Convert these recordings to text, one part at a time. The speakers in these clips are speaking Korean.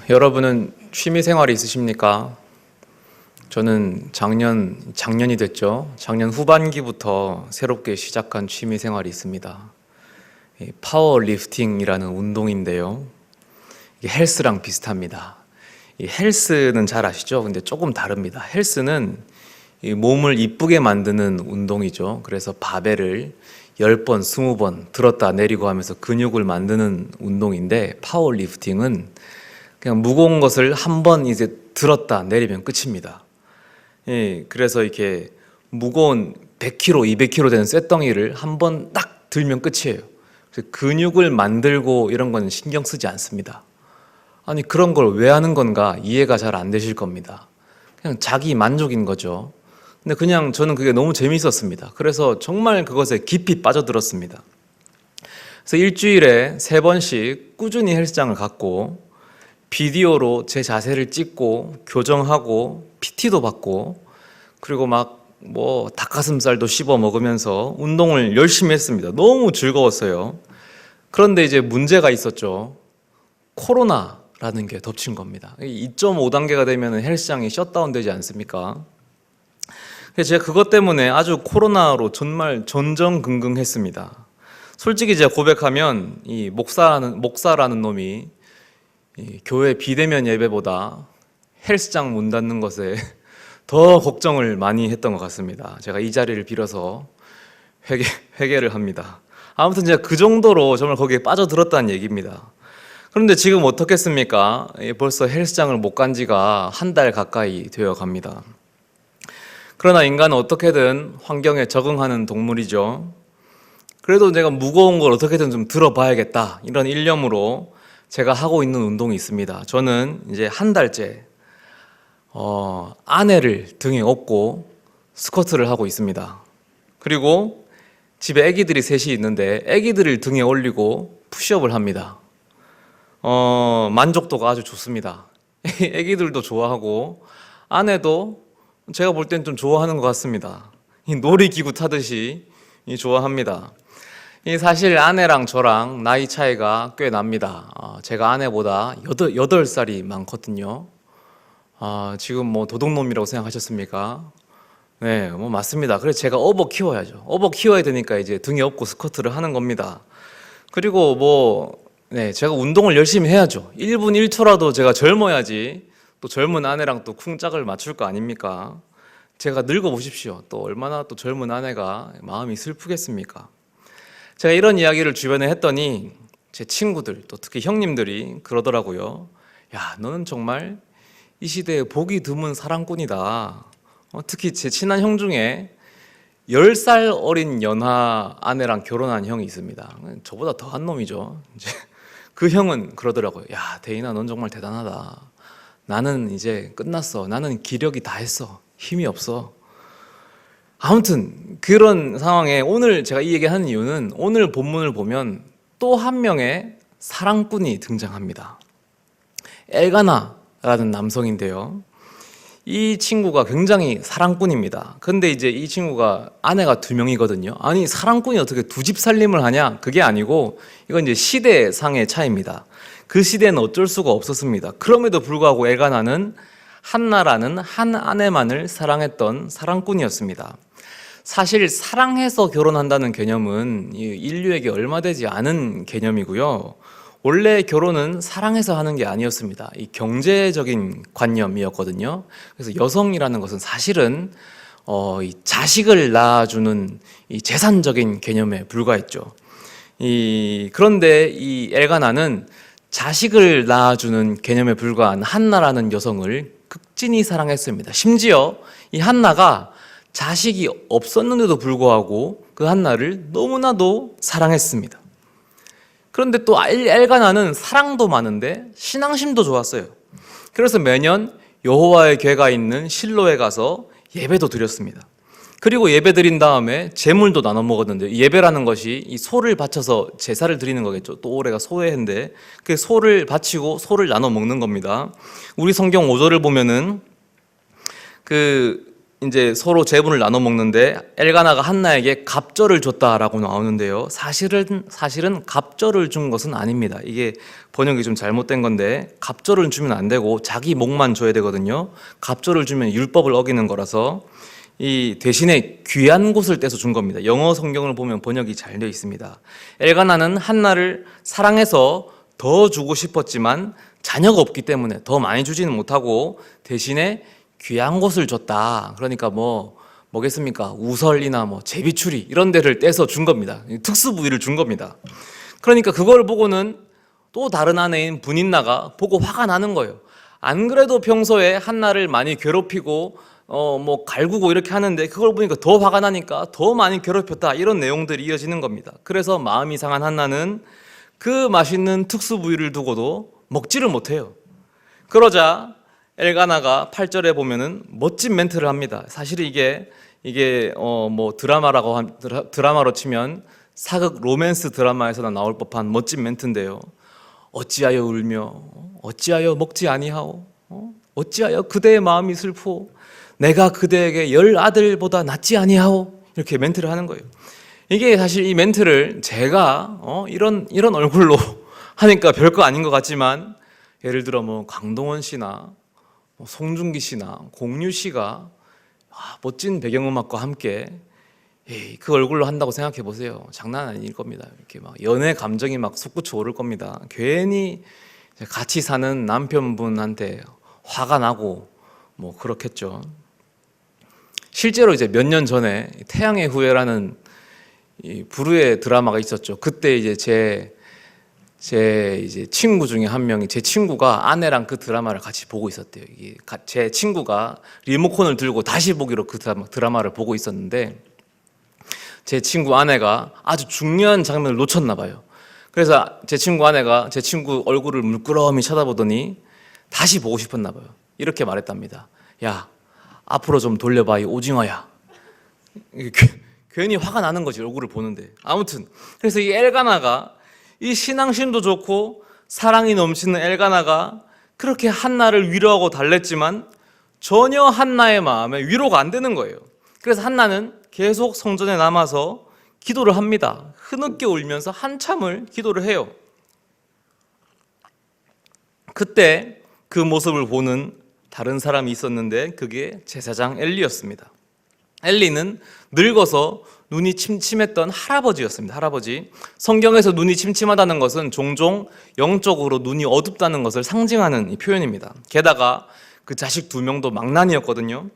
여러분은 취미 생활이 있으십니까? 저는 작년이 됐죠. 작년 후반기부터 새롭게 시작한 취미 생활이 있습니다. 이 파워리프팅이라는 운동인데요. 이게 헬스랑 비슷합니다. 이 헬스는 잘 아시죠? 근데 조금 다릅니다. 헬스는 이 몸을 이쁘게 만드는 운동이죠. 그래서 바벨을 10번, 20번 들었다 내리고 하면서 근육을 만드는 운동인데, 파워리프팅은 그냥 무거운 것을 한 번 이제 들었다 내리면 끝입니다. 예, 그래서 이렇게 무거운 100kg, 200kg 되는 쇳덩이를 한 번 딱 들면 끝이에요. 그래서 근육을 만들고 이런 건 신경 쓰지 않습니다. 아니, 그런 걸 왜 하는 건가 이해가 잘 안 되실 겁니다. 그냥 자기 만족인 거죠. 근데 그냥 저는 그게 너무 재미있었습니다. 그래서 정말 그것에 깊이 빠져들었습니다. 그래서 일주일에 3번씩 꾸준히 헬스장을 갔고, 비디오로 제 자세를 찍고 교정하고 PT도 받고, 그리고 막 닭가슴살도 씹어 먹으면서 운동을 열심히 했습니다. 너무 즐거웠어요. 그런데 이제 문제가 있었죠. 코로나라는 게 덮친 겁니다. 2.5단계가 되면 헬스장이 셧다운 되지 않습니까? 그래서 제가 그것 때문에 아주 코로나로 정말 전전긍긍했습니다. 솔직히 제가 고백하면 이 목사라는 놈이 이 교회 비대면 예배보다 헬스장 문 닫는 것에 더 걱정을 많이 했던 것 같습니다. 제가 이 자리를 빌어서 회개를 합니다. 아무튼 제가 그 정도로 정말 거기에 빠져들었다는 얘기입니다. 그런데 지금 어떻겠습니까? 벌써 헬스장을 못 간 지가 한 달 가까이 되어 갑니다. 그러나 인간은 어떻게든 환경에 적응하는 동물이죠. 그래도 내가 무거운 걸 어떻게든 좀 들어봐야겠다, 이런 일념으로 제가 하고 있는 운동이 있습니다. 저는 이제 한 달째 아내를 등에 업고 스쿼트를 하고 있습니다. 그리고 집에 아기들이 셋이 있는데 아기들을 등에 올리고 푸시업을 합니다. 만족도가 아주 좋습니다. 아기들도 좋아하고 아내도 제가 볼 땐 좀 좋아하는 것 같습니다. 놀이기구 타듯이 좋아합니다. 사실 아내랑 저랑 나이 차이가 꽤 납니다. 제가 아내보다 8살이 많거든요. 지금 도둑놈이라고 생각하셨습니까? 네, 맞습니다. 그래서 제가 업어 키워야죠. 업어 키워야 되니까 이제 등에 업고 스쿼트를 하는 겁니다. 그리고 제가 운동을 열심히 해야죠. 1분 1초라도 제가 젊어야지 또 젊은 아내랑 또 쿵짝을 맞출 거 아닙니까? 제가 늙어 보십시오. 또 얼마나 또 젊은 아내가 마음이 슬프겠습니까? 제가 이런 이야기를 주변에 했더니 제 친구들, 또 특히 형님들이 그러더라고요. 야, 너는 정말 이 시대에 보기 드문 사랑꾼이다. 특히 제 친한 형 중에 10살 어린 연하 아내랑 결혼한 형이 있습니다. 저보다 더한 놈이죠. 이제 그 형은 그러더라고요. 야, 대인아, 넌 정말 대단하다. 나는 이제 끝났어. 나는 기력이 다 했어. 힘이 없어. 아무튼 그런 상황에 오늘 제가 이 얘기하는 이유는, 오늘 본문을 보면 또 한 명의 사랑꾼이 등장합니다. 엘가나라는 남성인데요. 이 친구가 굉장히 사랑꾼입니다. 근데 이제 이 친구가 아내가 2명이거든요. 아니, 사랑꾼이 어떻게 2집 살림을 하냐? 그게 아니고 이건 이제 시대상의 차이입니다. 그 시대는 어쩔 수가 없었습니다. 그럼에도 불구하고 엘가나는 한나라는 한 아내만을 사랑했던 사랑꾼이었습니다. 사실 사랑해서 결혼한다는 개념은 인류에게 얼마 되지 않은 개념이고요. 원래 결혼은 사랑해서 하는 게 아니었습니다. 이 경제적인 관념이었거든요. 그래서 여성이라는 것은 사실은 이 자식을 낳아주는 이 재산적인 개념에 불과했죠. 그런데 이 엘가나는 자식을 낳아주는 개념에 불과한 한나라는 여성을 극진히 사랑했습니다. 심지어 이 한나가 자식이 없었는데도 불구하고 그 한나를 너무나도 사랑했습니다. 그런데 또 엘가나는 사랑도 많은데 신앙심도 좋았어요. 그래서 매년 여호와의 궤가 있는 실로에 가서 예배도 드렸습니다. 그리고 예배 드린 다음에 제물도 나눠 먹었는데, 예배라는 것이 이 소를 바쳐서 제사를 드리는 거겠죠. 또 올해가 소해인데 그 소를 바치고 소를 나눠 먹는 겁니다. 우리 성경 5절을 보면은 이제 서로 제분을 나눠 먹는데 엘가나가 한나에게 갑절을 줬다라고 나오는데요. 사실은 갑절을 준 것은 아닙니다. 이게 번역이 좀 잘못된 건데 갑절을 주면 안 되고 자기 목만 줘야 되거든요. 갑절을 주면 율법을 어기는 거라서 이 대신에 귀한 곳을 떼서 준 겁니다. 영어 성경을 보면 번역이 잘 되어 있습니다. 엘가나는 한나를 사랑해서 더 주고 싶었지만 자녀가 없기 때문에 더 많이 주지는 못하고 대신에 귀한 곳을 줬다. 그러니까 뭐겠습니까? 우설이나 제비추리 이런 데를 떼서 준 겁니다. 특수 부위를 준 겁니다. 그러니까 그걸 보고는 또 다른 아내인 분인나가 보고 화가 나는 거예요. 안 그래도 평소에 한나를 많이 괴롭히고 갈구고 이렇게 하는데 그걸 보니까 더 화가 나니까 더 많이 괴롭혔다. 이런 내용들이 이어지는 겁니다. 그래서 마음이 상한 한나는 그 맛있는 특수 부위를 두고도 먹지를 못해요. 그러자 엘가나가 8절에 보면은 멋진 멘트를 합니다. 사실 이게 드라마로 치면 사극 로맨스 드라마에서나 나올 법한 멋진 멘트인데요. 어찌하여 울며 어찌하여 먹지 아니하오? 어찌하여 그대의 마음이 슬프오? 내가 그대에게 10 아들보다 낫지 아니하오? 이렇게 멘트를 하는 거예요. 이게 사실 이 멘트를 제가 이런 얼굴로 하니까 별거 아닌 것 같지만 예를 들어 강동원 씨나 송중기 씨나 공유 씨가 멋진 배경음악과 함께 그 얼굴로 한다고 생각해 보세요. 장난 아닐 겁니다. 이렇게 연애 감정이 솟구쳐 오를 겁니다. 괜히 같이 사는 남편분한테 화가 나고 그렇겠죠. 실제로 이제 몇 년 전에 태양의 후예라는 불후의 드라마가 있었죠. 그때 이제 제 친구 중에 한 명이 제 친구가 아내랑 그 드라마를 같이 보고 있었대요. 제 친구가 리모컨을 들고 다시 보기로 그 드라마를 보고 있었는데 제 친구 아내가 아주 중요한 장면을 놓쳤나 봐요. 그래서 제 친구 아내가 제 친구 얼굴을 물끄러미 쳐다보더니 다시 보고 싶었나 봐요. 이렇게 말했답니다. 야, 앞으로 좀 돌려봐 이 오징어야. 괜히 화가 나는 거지 얼굴을 보는데. 아무튼 그래서 이 엘가나가 이 신앙심도 좋고 사랑이 넘치는 엘가나가 그렇게 한나를 위로하고 달랬지만 전혀 한나의 마음에 위로가 안 되는 거예요. 그래서 한나는 계속 성전에 남아서 기도를 합니다. 흐느껴 울면서 한참을 기도를 해요. 그때 그 모습을 보는 다른 사람이 있었는데 그게 제사장 엘리였습니다. 엘리는 늙어서 눈이 침침했던 할아버지였습니다. 할아버지. 성경에서 눈이 침침하다는 것은 종종 영적으로 눈이 어둡다는 것을 상징하는 이 표현입니다. 게다가 그 자식 2명도 망난이었거든요.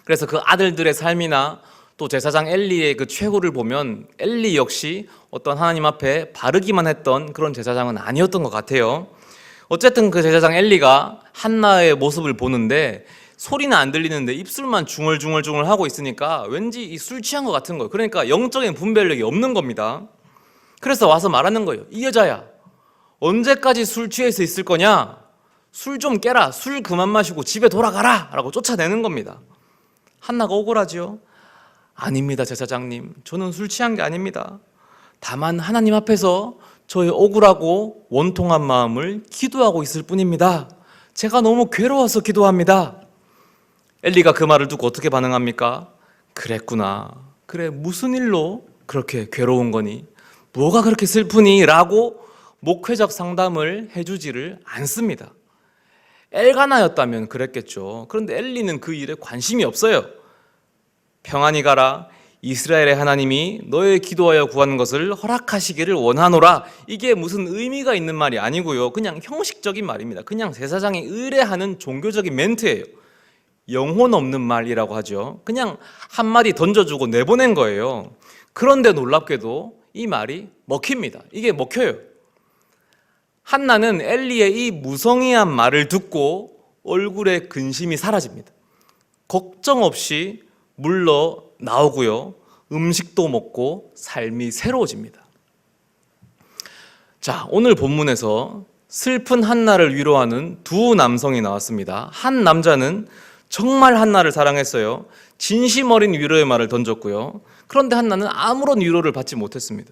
그래서 그 아들들의 삶이나 또 제사장 엘리의 그 최후를 보면 엘리 역시 어떤 하나님 앞에 바르기만 했던 그런 제사장은 아니었던 것 같아요. 어쨌든 그 제사장 엘리가 한나의 모습을 보는데 소리는 안 들리는데 입술만 중얼중얼 하고 있으니까 왠지 술 취한 것 같은 거예요. 그러니까 영적인 분별력이 없는 겁니다. 그래서 와서 말하는 거예요. 이 여자야, 언제까지 술 취해서 있을 거냐? 술 좀 깨라. 술 그만 마시고 집에 돌아가라 라고 쫓아내는 겁니다. 한나가 억울하지요. 아닙니다, 제사장님. 저는 술 취한 게 아닙니다. 다만 하나님 앞에서 저의 억울하고 원통한 마음을 기도하고 있을 뿐입니다. 제가 너무 괴로워서 기도합니다. 엘리가 그 말을 듣고 어떻게 반응합니까? 그랬구나. 그래, 무슨 일로 그렇게 괴로운 거니? 뭐가 그렇게 슬프니? 라고 목회적 상담을 해주지를 않습니다. 엘가나였다면 그랬겠죠. 그런데 엘리는 그 일에 관심이 없어요. 평안히 가라. 이스라엘의 하나님이 너의 기도하여 구하는 것을 허락하시기를 원하노라. 이게 무슨 의미가 있는 말이 아니고요. 그냥 형식적인 말입니다. 그냥 제사장이 의뢰하는 종교적인 멘트예요. 영혼 없는 말이라고 하죠. 그냥 한마디 던져주고 내보낸 거예요. 그런데 놀랍게도 이 말이 먹힙니다. 이게 먹혀요. 한나는 엘리의 이 무성의한 말을 듣고 얼굴에 근심이 사라집니다. 걱정 없이 물러 나오고요. 음식도 먹고 삶이 새로워집니다. 자, 오늘 본문에서 슬픈 한나를 위로하는 두 남성이 나왔습니다. 한 남자는 정말 한나를 사랑했어요. 진심 어린 위로의 말을 던졌고요. 그런데 한나는 아무런 위로를 받지 못했습니다.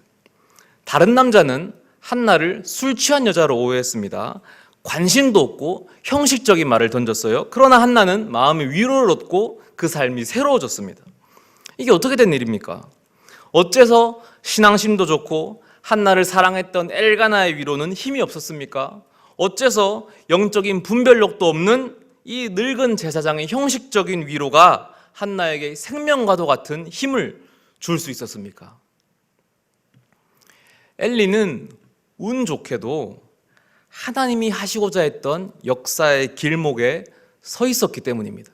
다른 남자는 한나를 술 취한 여자로 오해했습니다. 관심도 없고 형식적인 말을 던졌어요. 그러나 한나는 마음의 위로를 얻고 그 삶이 새로워졌습니다. 이게 어떻게 된 일입니까? 어째서 신앙심도 좋고 한나를 사랑했던 엘가나의 위로는 힘이 없었습니까? 어째서 영적인 분별력도 없는 이 늙은 제사장의 형식적인 위로가 한나에게 생명과도 같은 힘을 줄 수 있었습니까? 엘리는 운 좋게도 하나님이 하시고자 했던 역사의 길목에 서 있었기 때문입니다.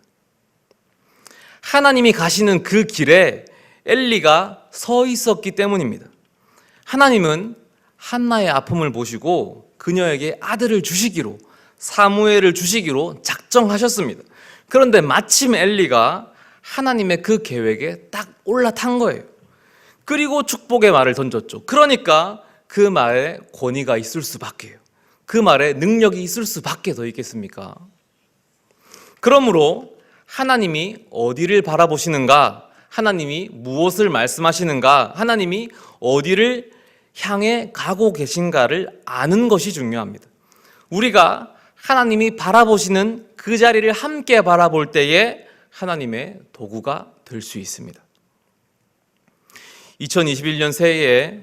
하나님이 가시는 그 길에 엘리가 서 있었기 때문입니다. 하나님은 한나의 아픔을 보시고 그녀에게 아들을 주시기로, 사무엘을 주시기로 작정하셨습니다. 그런데 마침 엘리가 하나님의 그 계획에 딱 올라탄 거예요. 그리고 축복의 말을 던졌죠. 그러니까 그 말에 권위가 있을 수밖에요. 그 말에 능력이 있을 수밖에 더 있겠습니까? 그러므로 하나님이 어디를 바라보시는가, 하나님이 무엇을 말씀하시는가, 하나님이 어디를 향해 가고 계신가를 아는 것이 중요합니다. 우리가 하나님이 바라보시는 그 자리를 함께 바라볼 때에 하나님의 도구가 될 수 있습니다. 2021년 새해에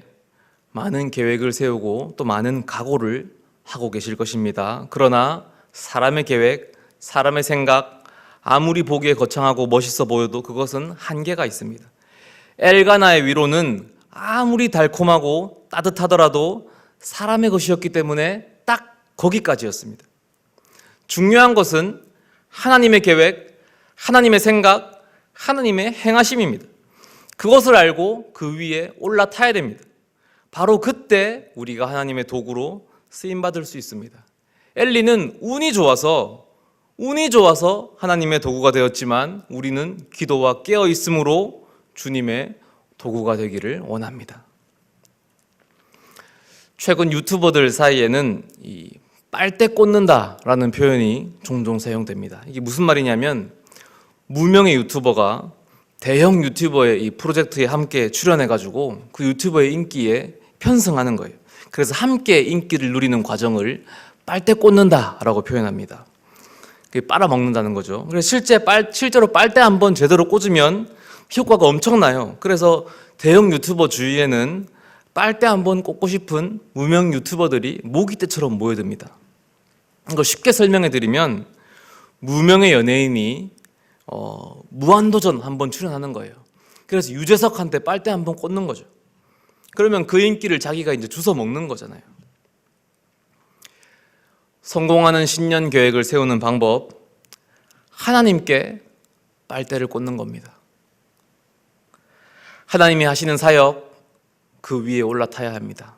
많은 계획을 세우고 또 많은 각오를 하고 계실 것입니다. 그러나 사람의 계획, 사람의 생각, 아무리 보기에 거창하고 멋있어 보여도 그것은 한계가 있습니다. 엘가나의 위로는 아무리 달콤하고 따뜻하더라도 사람의 것이었기 때문에 딱 거기까지였습니다. 중요한 것은 하나님의 계획, 하나님의 생각, 하나님의 행하심입니다. 그것을 알고 그 위에 올라타야 됩니다. 바로 그때 우리가 하나님의 도구로 쓰임받을 수 있습니다. 엘리는 운이 좋아서 하나님의 도구가 되었지만 우리는 기도와 깨어 있음으로 주님의 도구가 되기를 원합니다. 최근 유튜버들 사이에는 이 빨대 꽂는다라는 표현이 종종 사용됩니다. 이게 무슨 말이냐면 무명의 유튜버가 대형 유튜버의 이 프로젝트에 함께 출연해가지고 그 유튜버의 인기에 편승하는 거예요. 그래서 함께 인기를 누리는 과정을 빨대 꽂는다라고 표현합니다. 그게 빨아먹는다는 거죠. 그래서 실제로 빨대 한번 제대로 꽂으면 효과가 엄청나요. 그래서 대형 유튜버 주위에는 빨대 한번 꽂고 싶은 무명 유튜버들이 모기떼처럼 모여듭니다. 이거 쉽게 설명해 드리면 무명의 연예인이 무한도전 한번 출연하는 거예요. 그래서 유재석한테 빨대 한번 꽂는 거죠. 그러면 그 인기를 자기가 이제 주워 먹는 거잖아요. 성공하는 신년 계획을 세우는 방법, 하나님께 빨대를 꽂는 겁니다. 하나님이 하시는 사역, 그 위에 올라타야 합니다.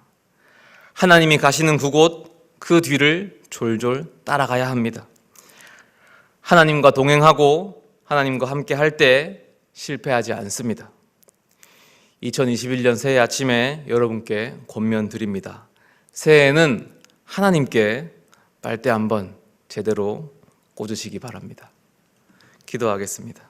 하나님이 가시는 그곳, 그 뒤를 졸졸 따라가야 합니다. 하나님과 동행하고 하나님과 함께 할 때 실패하지 않습니다. 2021년 새해 아침에 여러분께 권면 드립니다. 새해에는 하나님께 빨대 한번 제대로 꽂으시기 바랍니다. 기도하겠습니다.